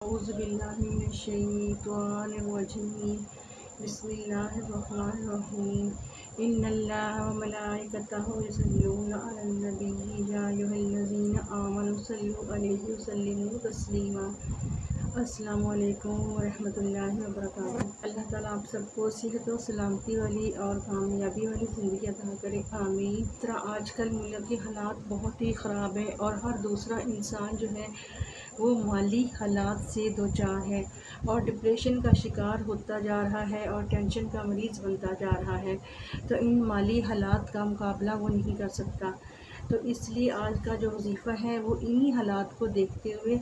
أعوذ بالله من الشيطان الرجيم بسم الله الرحمن الرحيم إن الله وملائكته يصلون على النبي يا أيها الذين آمنوا صلوا عليه وسلموا تسلیما۔ السلام علیکم ورحمۃ اللہ وبرکاتہ۔ اللہ تعالیٰ آپ سب کو صحت و سلامتی والی اور کامیابی والی زندگی عطا کرے، آمین۔ اس طرح آج کل ملک کے حالات بہت ہی خراب ہیں اور ہر دوسرا انسان جو ہے وہ مالی حالات سے دوچار ہے اور ڈپریشن کا شکار ہوتا جا رہا ہے اور ٹینشن کا مریض بنتا جا رہا ہے، تو ان مالی حالات کا مقابلہ وہ نہیں کر سکتا۔ تو اس لیے آج کا جو وظیفہ ہے وہ انہی حالات کو دیکھتے ہوئے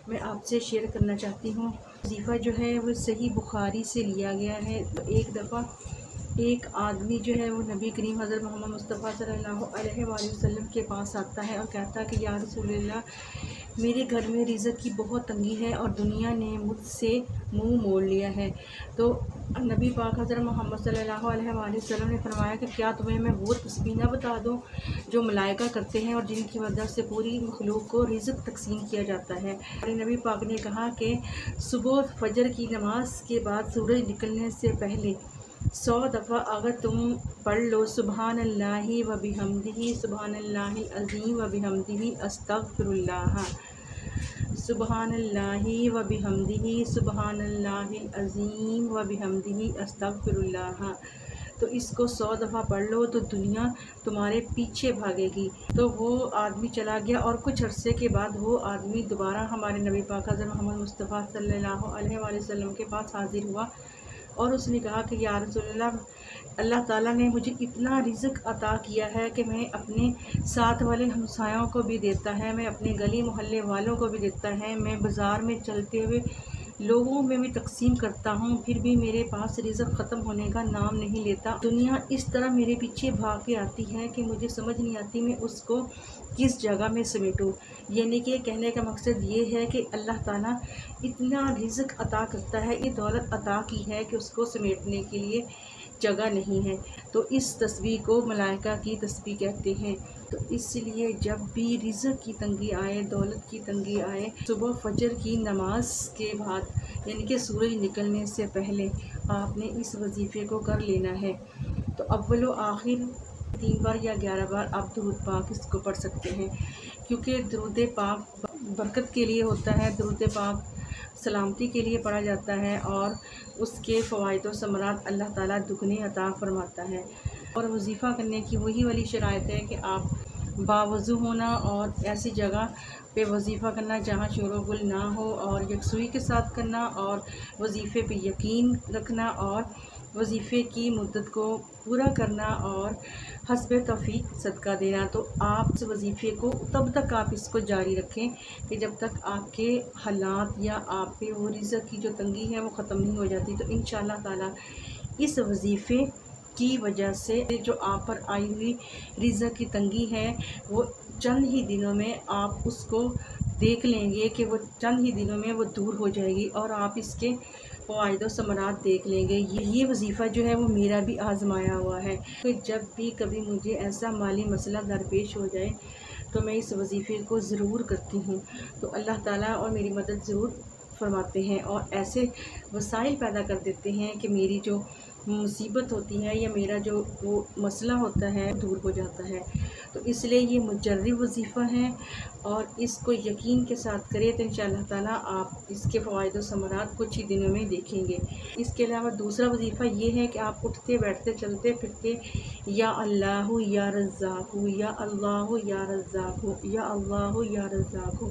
میں آپ سے شیئر کرنا چاہتی ہوں۔ وظیفہ جو ہے وہ صحیح بخاری سے لیا گیا ہے۔ تو ایک دفعہ ایک آدمی جو ہے وہ نبی کریم حضرت محمد مصطفیٰ صلی اللہ علیہ وآلہ وسلم کے پاس آتا ہے اور کہتا ہے کہ یا رسول اللہ، میرے گھر میں رزق کی بہت تنگی ہے اور دنیا نے مجھ سے منہ موڑ لیا ہے۔ تو نبی پاک حضرت محمد صلی اللہ علیہ وآلہ وسلم نے فرمایا کہ کیا تمہیں میں وہ تسبیح نہ بتا دوں جو ملائکہ کرتے ہیں اور جن کی وجہ سے پوری مخلوق کو رزق تقسیم کیا جاتا ہے۔ اور نبی پاک نے کہا کہ صبح فجر کی نماز کے بعد سورج نکلنے سے پہلے 100 دفعہ اگر تم پڑھ لو سبحان اللہ و بحمدہ سبحان اللہ العظیم و بحمدہ استغفر اللہ، سبحان اللہ و بحمدہ سبحان اللہ العظیم و بحمدہ استغفر اللہ، تو اس کو 100 دفعہ پڑھ لو تو دنیا تمہارے پیچھے بھاگے گی۔ تو وہ آدمی چلا گیا اور کچھ عرصے کے بعد وہ آدمی دوبارہ ہمارے نبی پاک حضرت محمد مصطفیٰ صلی اللہ علیہ وآلہ وسلم کے پاس حاضر ہوا اور اس نے کہا کہ یا رسول اللہ، اللہ تعالیٰ نے مجھے اتنا رزق عطا کیا ہے کہ میں اپنے ساتھ والے ہمسایوں کو بھی دیتا ہے، میں اپنے گلی محلے والوں کو بھی دیتا ہے، میں بازار میں چلتے ہوئے لوگوں میں بھی تقسیم کرتا ہوں، پھر بھی میرے پاس رزق ختم ہونے کا نام نہیں لیتا۔ دنیا اس طرح میرے پیچھے بھاگ کے آتی ہے کہ مجھے سمجھ نہیں آتی میں اس کو کس جگہ میں سمیٹوں۔ یعنی کہ کہنے کا مقصد یہ ہے کہ اللہ تعالیٰ اتنا رزق عطا کرتا ہے، یہ دولت عطا کی ہے کہ اس کو سمیٹنے کے لیے جگہ نہیں ہے۔ تو اس تسبیح کو ملائکہ کی تسبیح کہتے ہیں۔ تو اس لیے جب بھی رزق کی تنگی آئے، دولت کی تنگی آئے، صبح فجر کی نماز کے بعد یعنی کہ سورج نکلنے سے پہلے آپ نے اس وظیفے کو کر لینا ہے۔ تو اول و آخر 3 بار یا 11 بار آپ درود پاک اس کو پڑھ سکتے ہیں، کیونکہ درود پاک برکت کے لیے ہوتا ہے، درود پاک سلامتی کے لیے پڑھا جاتا ہے اور اس کے فوائد و ثمرات اللہ تعالیٰ دگنے عطا فرماتا ہے۔ اور وظیفہ کرنے کی وہی والی شرائط ہے کہ آپ باوضو ہونا اور ایسی جگہ پہ وظیفہ کرنا جہاں شور و غل نہ ہو، اور یکسوئی کے ساتھ کرنا اور وظیفے پہ یقین رکھنا اور وظیفے کی مدت کو پورا کرنا اور حسب توفیق صدقہ دینا۔ تو آپ اس وظیفے کو تب تک آپ اس کو جاری رکھیں کہ جب تک آپ کے حالات یا آپ پہ وہ رزق کی جو تنگی ہے وہ ختم نہیں ہو جاتی۔ تو انشاءاللہ تعالیٰ اس وظیفے کی وجہ سے جو آپ پر آئی ہوئی رزق کی تنگی ہے وہ چند ہی دنوں میں آپ اس کو دیکھ لیں گے کہ وہ چند ہی دنوں میں وہ دور ہو جائے گی اور آپ اس کے فوائد و ثمرات دیکھ لیں گے۔ یہ وظیفہ جو ہے وہ میرا بھی آزمایا ہوا ہے، کہ جب بھی کبھی مجھے ایسا مالی مسئلہ درپیش ہو جائے تو میں اس وظیفے کو ضرور کرتی ہوں، تو اللہ تعالیٰ اور میری مدد ضرور فرماتے ہیں اور ایسے وسائل پیدا کر دیتے ہیں کہ میری جو مصیبت ہوتی ہے یا میرا جو وہ مسئلہ ہوتا ہے دور ہو جاتا ہے۔ تو اس لیے یہ مجرب وظیفہ ہے اور اس کو یقین کے ساتھ کرے تو انشاءاللہ تعالیٰ آپ اس کے فوائد و ثمرات کچھ ہی دنوں میں دیکھیں گے۔ اس کے علاوہ دوسرا وظیفہ یہ ہے کہ آپ اٹھتے بیٹھتے چلتے پھرتے یا اللہ یا رزاق یا اللہ یا رزاق یا اللہ یا رزاق،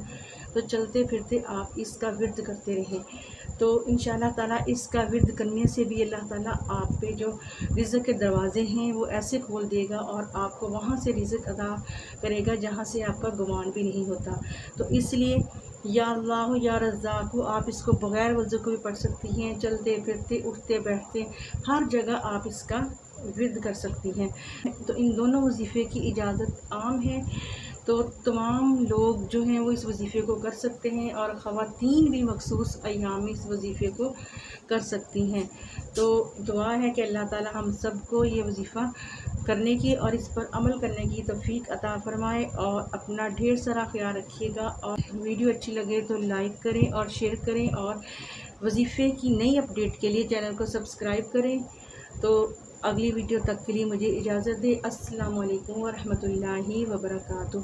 تو چلتے پھرتے آپ اس کا ورد کرتے رہیں، تو انشاءاللہ تعالیٰ اس کا ورد کرنے سے بھی اللہ تعالیٰ آپ پہ جو رزق کے دروازے ہیں وہ ایسے کھول دے گا اور آپ کو وہاں سے رزق عطا کرے گا جہاں سے آپ کا گمان بھی نہیں ہوتا۔ تو اس لیے یا اللہ یا رزاق آپ اس کو بغیر وضو کو بھی پڑھ سکتی ہیں، چلتے پھرتے اٹھتے بیٹھتے ہر جگہ آپ اس کا ورد کر سکتی ہیں۔ تو ان دونوں وظیفے کی اجازت عام ہے، تو تمام لوگ جو ہیں وہ اس وظیفے کو کر سکتے ہیں اور خواتین بھی مخصوص ایام میں اس وظیفے کو کر سکتی ہیں۔ تو دعا ہے کہ اللہ تعالیٰ ہم سب کو یہ وظیفہ کرنے کی اور اس پر عمل کرنے کی توفیق عطا فرمائے، اور اپنا ڈھیر سارا خیال رکھیے گا، اور ویڈیو اچھی لگے تو لائک کریں اور شیئر کریں، اور وظیفے کی نئی اپڈیٹ کے لیے چینل کو سبسکرائب کریں۔ تو اگلی ویڈیو تک کے لیے مجھے اجازت دیں۔ السلام علیکم ورحمۃ اللہ وبرکاتہ۔